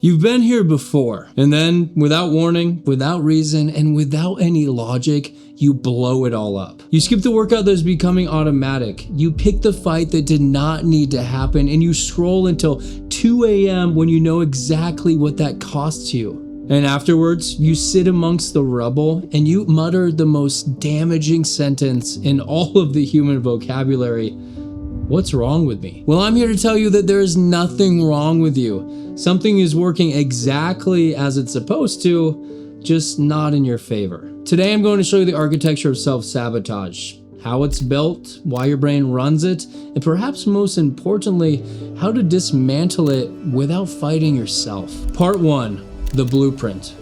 You've been here before, and then, without warning, without reason, and without any logic, you blow it all up. You skip the workout that's becoming automatic. You pick the fight that did not need to happen, and you scroll until 2 a.m. when you know exactly what that costs you. And afterwards, you sit amongst the rubble and you mutter the most damaging sentence in all of the human vocabulary. What's wrong with me? Well, I'm here to tell you that there is nothing wrong with you. Something is working exactly as it's supposed to, just not in your favor. Today, I'm going to show you the architecture of self-sabotage, how it's built, why your brain runs it, and perhaps most importantly, how to dismantle it without fighting yourself. Part 1. The blueprint.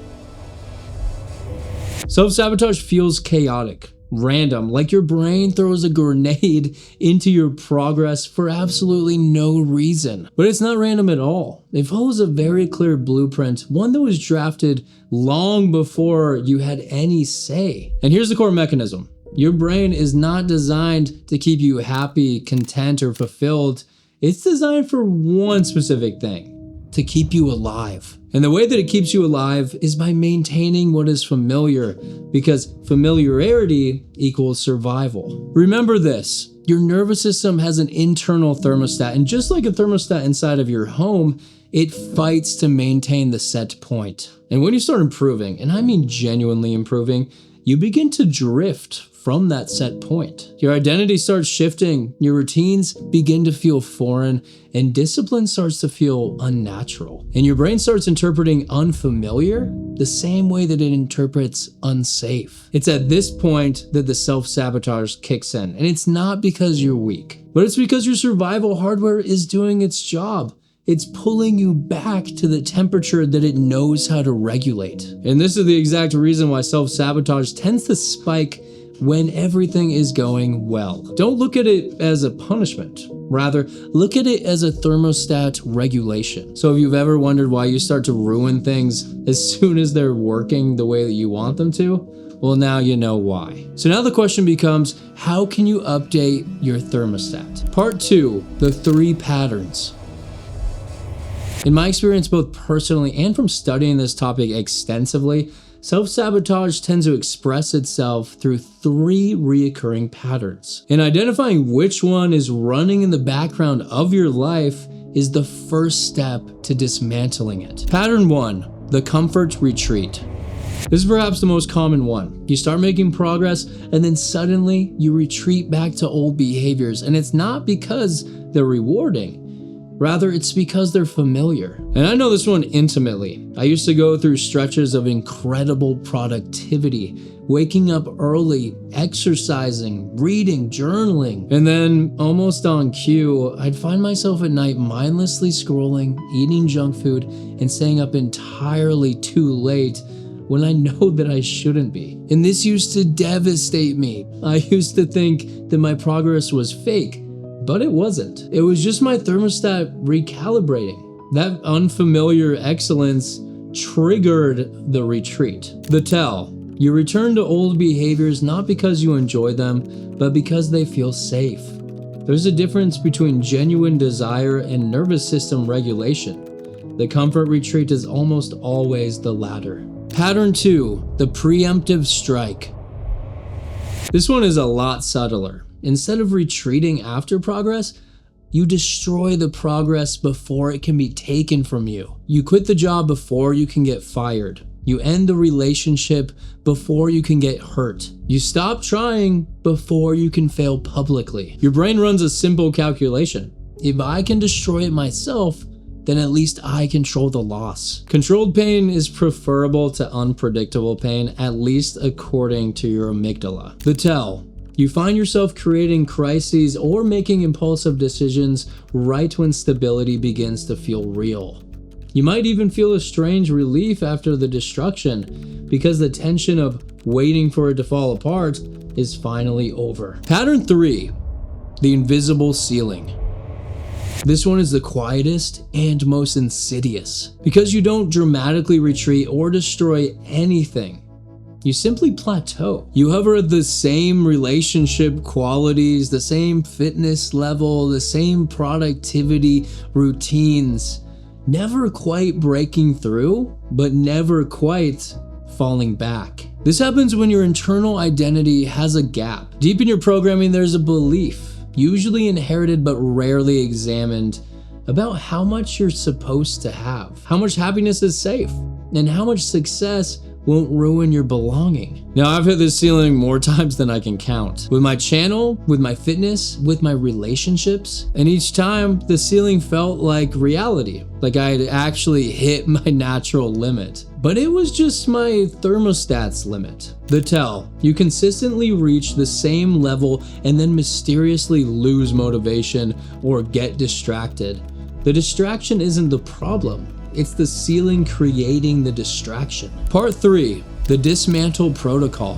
Self-sabotage feels chaotic, random, like your brain throws a grenade into your progress for absolutely no reason. But it's not random at all. It follows a very clear blueprint, one that was drafted long before you had any say. And here's the core mechanism. Your brain is not designed to keep you happy, content, or fulfilled. It's designed for one specific thing: to keep you alive. And the way that it keeps you alive is by maintaining what is familiar, because familiarity equals survival. Remember this, your nervous system has an internal thermostat, and just like a thermostat inside of your home, it fights to maintain the set point. And when you start improving, and I mean genuinely improving, you begin to drift from that set point. Your identity starts shifting, your routines begin to feel foreign, and discipline starts to feel unnatural. And your brain starts interpreting unfamiliar the same way that it interprets unsafe. It's at this point that the self-sabotage kicks in, and it's not because you're weak, but it's because your survival hardware is doing its job. It's pulling you back to the temperature that it knows how to regulate. And this is the exact reason why self-sabotage tends to spike when everything is going well. Don't look at it as a punishment. Rather, look at it as a thermostat regulation. So if you've ever wondered why you start to ruin things as soon as they're working the way that you want them to, well, now you know why. So now the question becomes, how can you update your thermostat? Part 2, the 3 patterns. In my experience, both personally and from studying this topic extensively, self-sabotage tends to express itself through 3 reoccurring patterns. And identifying which one is running in the background of your life is the first step to dismantling it. Pattern 1, the comfort retreat. This is perhaps the most common one. You start making progress and then suddenly you retreat back to old behaviors, and it's not because they're rewarding. Rather, it's because they're familiar. And I know this one intimately. I used to go through stretches of incredible productivity, waking up early, exercising, reading, journaling. And then, almost on cue, I'd find myself at night mindlessly scrolling, eating junk food, and staying up entirely too late when I know that I shouldn't be. And this used to devastate me. I used to think that my progress was fake. But it wasn't. It was just my thermostat recalibrating. That unfamiliar excellence triggered the retreat. The tell. You return to old behaviors not because you enjoy them, but because they feel safe. There's a difference between genuine desire and nervous system regulation. The comfort retreat is almost always the latter. Pattern 2, the preemptive strike. This one is a lot subtler. Instead of retreating after progress, you destroy the progress before it can be taken from you. You quit the job before you can get fired. You end the relationship before you can get hurt. You stop trying before you can fail publicly. Your brain runs a simple calculation. If I can destroy it myself, then at least I control the loss. Controlled pain is preferable to unpredictable pain, at least according to your amygdala. The tell. You find yourself creating crises or making impulsive decisions right when stability begins to feel real. You might even feel a strange relief after the destruction because the tension of waiting for it to fall apart is finally over. Pattern 3, the invisible ceiling. This one is the quietest and most insidious because you don't dramatically retreat or destroy anything. You simply plateau. You hover at the same relationship qualities, the same fitness level, the same productivity routines. never quite breaking through, but never quite falling back. This happens when your internal identity has a gap. Deep in your programming, there's a belief, usually inherited but rarely examined, about how much you're supposed to have, how much happiness is safe, and how much success won't ruin your belonging. Now, I've hit this ceiling more times than I can count. With my channel, with my fitness, with my relationships, and each time the ceiling felt like reality, like I had actually hit my natural limit. But it was just my thermostat's limit. The tell, you consistently reach the same level and then mysteriously lose motivation or get distracted. The distraction isn't the problem. It's the ceiling creating the distraction. Part 3, the dismantle protocol.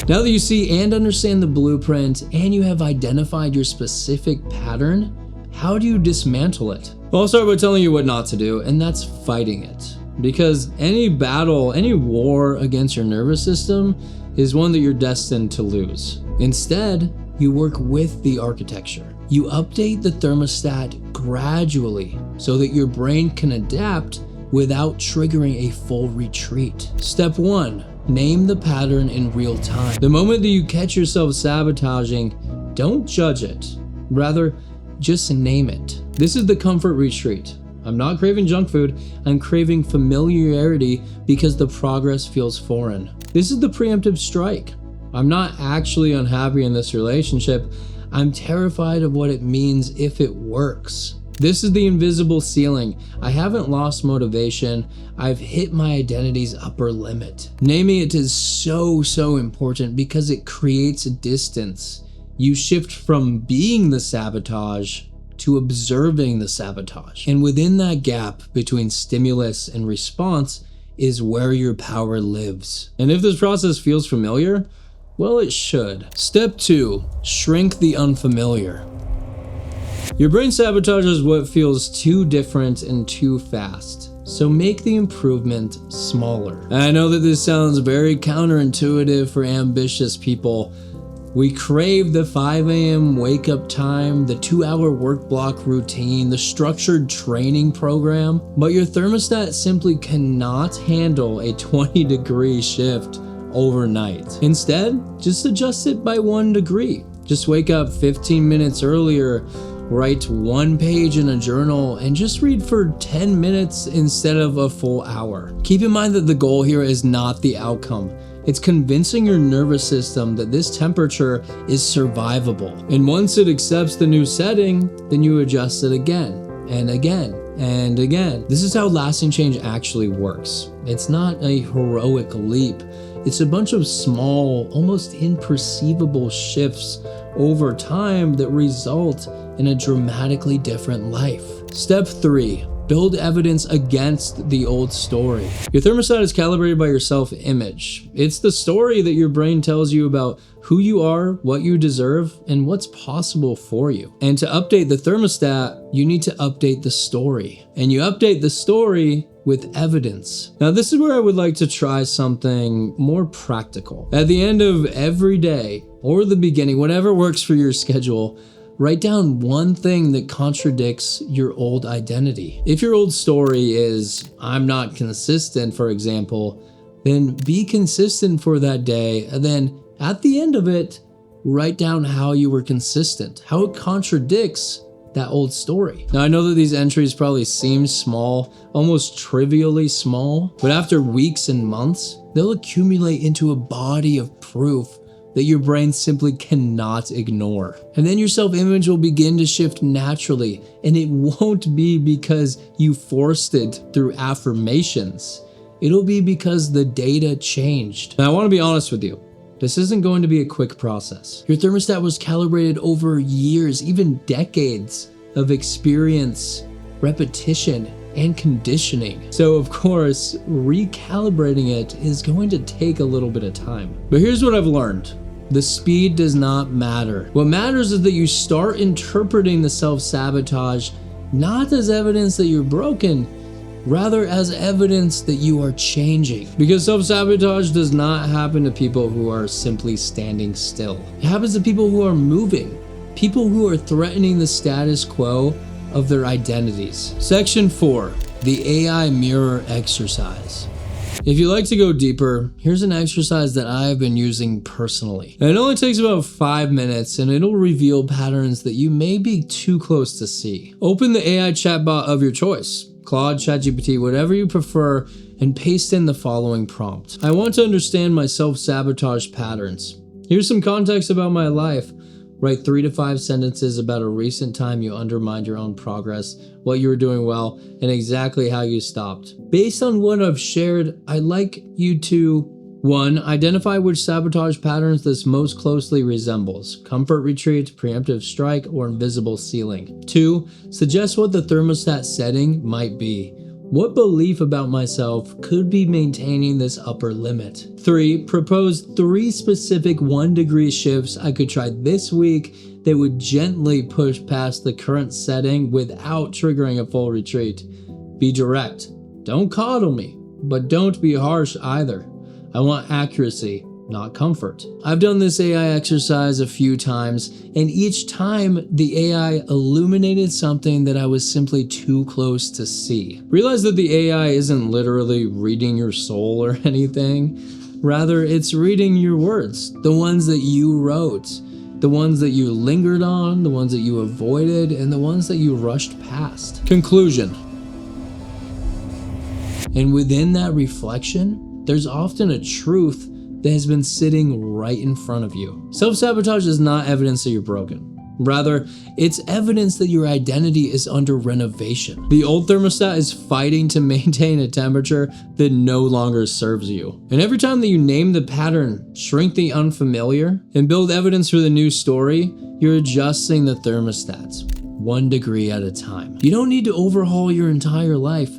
Now that you see and understand the blueprint and you have identified your specific pattern, how do you dismantle it? Well, I'll start by telling you what not to do, and that's fighting it. Because any battle, any war against your nervous system is one that you're destined to lose. Instead, you work with the architecture. You update the thermostat gradually so that your brain can adapt without triggering a full retreat. Step 1, name the pattern in real time. The moment that you catch yourself sabotaging, don't judge it. Rather, just name it. This is the comfort retreat. I'm not craving junk food, I'm craving familiarity because the progress feels foreign. This is the preemptive strike. I'm not actually unhappy in this relationship, I'm terrified of what it means if it works. This is the invisible ceiling. I haven't lost motivation, I've hit my identity's upper limit. Naming it is so important because it creates a distance. You shift from being the sabotage to observing the sabotage. And within that gap between stimulus and response is where your power lives. And if this process feels familiar, well, it should. Step 2, shrink the unfamiliar. Your brain sabotages what feels too different and too fast. So make the improvement smaller. And I know that this sounds very counterintuitive for ambitious people. We crave the 5 a.m. wake up time, the 2-hour work block routine, the structured training program, but your thermostat simply cannot handle a 20-degree shift overnight. Instead, just adjust it by 1 degree. Just wake up 15 minutes earlier, write 1 page in a journal, and just read for 10 minutes instead of a full hour. Keep in mind that the goal here is not the outcome. It's convincing your nervous system that this temperature is survivable. And once it accepts the new setting, then you adjust it again and again and again. This is how lasting change actually works. It's not a heroic leap. It's a bunch of small, almost imperceivable shifts over time that result in a dramatically different life. Step 3, build evidence against the old story. Your thermostat is calibrated by your self-image. It's the story that your brain tells you about who you are, what you deserve, and what's possible for you. And to update the thermostat, you need to update the story. And you update the story with evidence. Now, this is where I would like to try something more practical. At the end of every day, or the beginning, whatever works for your schedule, write down one thing that contradicts your old identity. If your old story is, I'm not consistent, for example, then be consistent for that day, and then at the end of it, write down how you were consistent, how it contradicts that old story. Now, I know that these entries probably seem small, almost trivially small, but after weeks and months, they'll accumulate into a body of proof that your brain simply cannot ignore. And then your self-image will begin to shift naturally, and it won't be because you forced it through affirmations. It'll be because the data changed. Now, I want to be honest with you. This isn't going to be a quick process. Your thermostat was calibrated over years, even decades of experience, repetition, and conditioning. So of course, recalibrating it is going to take a little bit of time. But here's what I've learned. The speed does not matter. What matters is that you start interpreting the self-sabotage not as evidence that you're broken, rather as evidence that you are changing. Because self-sabotage does not happen to people who are simply standing still. It happens to people who are moving, people who are threatening the status quo, of their identities. Section 4, the AI mirror exercise. If you'd like to go deeper, here's an exercise that I have been using personally. And it only takes about 5 minutes and it'll reveal patterns that you may be too close to see. Open the AI chatbot of your choice, Claude, ChatGPT, whatever you prefer, and paste in the following prompt. I want to understand my self-sabotage patterns. Here's some context about my life. Write 3 to 5 sentences about a recent time you undermined your own progress, what you were doing well, and exactly how you stopped. Based on what I've shared, I'd like you to 1. Identify which sabotage patterns this most closely resembles: comfort retreat, preemptive strike, or invisible ceiling. 2. Suggest what the thermostat setting might be. What belief about myself could be maintaining this upper limit? 3. Propose 3 specific 1-degree shifts I could try this week that would gently push past the current setting without triggering a full retreat. Be direct. Don't coddle me, but don't be harsh either. I want accuracy, not comfort. I've done this AI exercise a few times, and each time the AI illuminated something that I was simply too close to see. Realize that the AI isn't literally reading your soul or anything. Rather, it's reading your words, the ones that you wrote, the ones that you lingered on, the ones that you avoided, and the ones that you rushed past. Conclusion. And within that reflection, there's often a truth that has been sitting right in front of you. Self-sabotage is not evidence that you're broken. Rather, it's evidence that your identity is under renovation. The old thermostat is fighting to maintain a temperature that no longer serves you. And every time that you name the pattern, shrink the unfamiliar, and build evidence for the new story, you're adjusting the thermostats 1 degree at a time. You don't need to overhaul your entire life.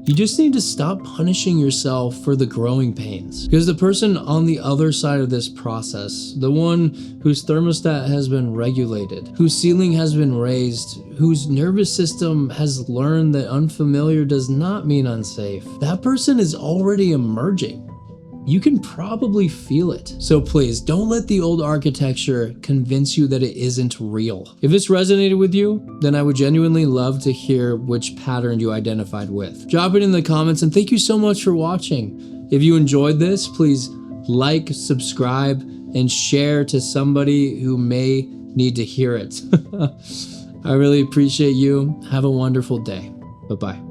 You just need to stop punishing yourself for the growing pains. Because the person on the other side of this process, the one whose thermostat has been regulated, whose ceiling has been raised, whose nervous system has learned that unfamiliar does not mean unsafe, that person is already emerging. You can probably feel it. So please, don't let the old architecture convince you that it isn't real. If this resonated with you, then I would genuinely love to hear which pattern you identified with. Drop it in the comments, and thank you so much for watching. If you enjoyed this, please like, subscribe, and share to somebody who may need to hear it. I really appreciate you. Have a wonderful day. Bye-bye.